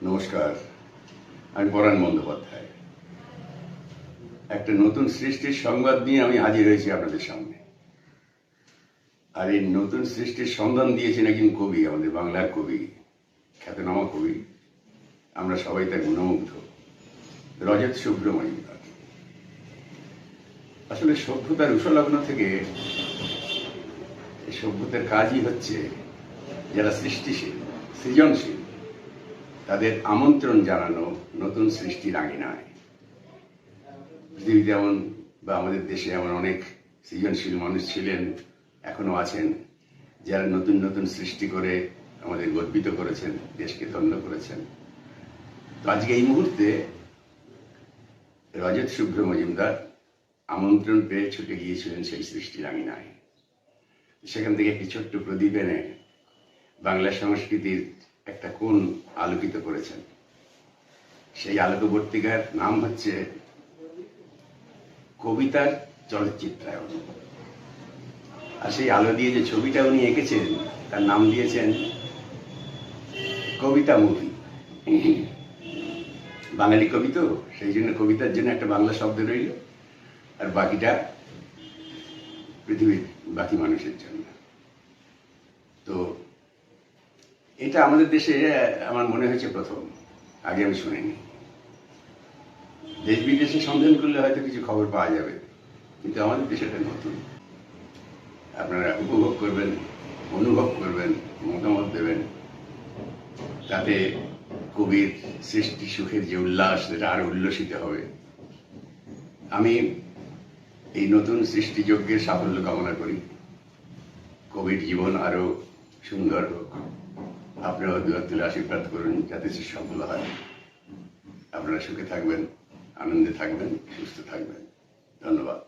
নমস্কার, আমি পরাণ বন্দ্যোপাধ্যায়। একটা নতুন সৃষ্টির সংবাদ নিয়ে আমি হাজির হয়েছি আপনাদের সামনে। আর এই নতুন সৃষ্টির সন্ধান দিয়েছেন একজন কবি, আমাদের বাংলার কবি, খ্যাতনামা কবি, আমরা সবাই তার গুণমুগ্ধ, রজত শুভ্র মজুমদার। আসলে সভ্যতার উষলগ্ন থেকে এই সভ্যতার কাজই হচ্ছে যারা সৃষ্টিশীল, সৃজনশীল, তাদের আমন্ত্রণ জানানো নতুন সৃষ্টির আঙিনায়। পৃথিবীতে এমন বা আমাদের দেশে এমন অনেক সৃজনশীল মানুষ ছিলেন, এখনো আছেন, যারা নতুন নতুন সৃষ্টি করে আমাদের গর্বিত করেছেন, দেশকে ধন্য করেছেন। তো আজকে এই মুহূর্তে রজত শুভ্র মজুমদার আমন্ত্রণ পেয়ে ছুটে গিয়েছিলেন সেই সৃষ্টির আঙিনায়। সেখান থেকে একটি ছোট্ট প্রদীপ এনে বাংলা সংস্কৃতির একটা কোণ আলোকিত করেছেন। সেই আলোকবর্তিকার নাম হচ্ছে কবিতার চলচ্চিত্রায়ন। আর সেই আলো দিয়ে যে ছবিটা উনি এঁকেছেন তার নাম দিয়েছেন কবিতা মুভি। বাঙালি কবি তো, সেই জন্য কবিতার জন্য একটা বাংলা শব্দ রইল, আর বাকিটা পৃথিবীর বাকি মানুষের জন্য। তো এটা আমাদের দেশে আমার মনে হয়েছে প্রথম, আগে আমি শুনিনি। দেশ বিদেশে সন্ধান করলে হয়তো কিছু খবর পাওয়া যাবে, কিন্তু আমাদের দেশে এটা নতুন। আপনারা উপভোগ করবেন, অনুভব করবেন, মতামত দেবেন, তাতে কবির সৃষ্টি সুখের যে উল্লাস, সেটা আরো উল্লসিত হবে। আমি এই নতুন সৃষ্টিযজ্ঞের সাফল্য কামনা করি। কবির জীবন আরো সুন্দর হোক। আপনারা দুহাত তুলে আশীর্বাদ করুন যাতে সে সফল হয়। আপনারা সুখে থাকবেন, আনন্দে থাকবেন, সুস্থ থাকবেন। ধন্যবাদ।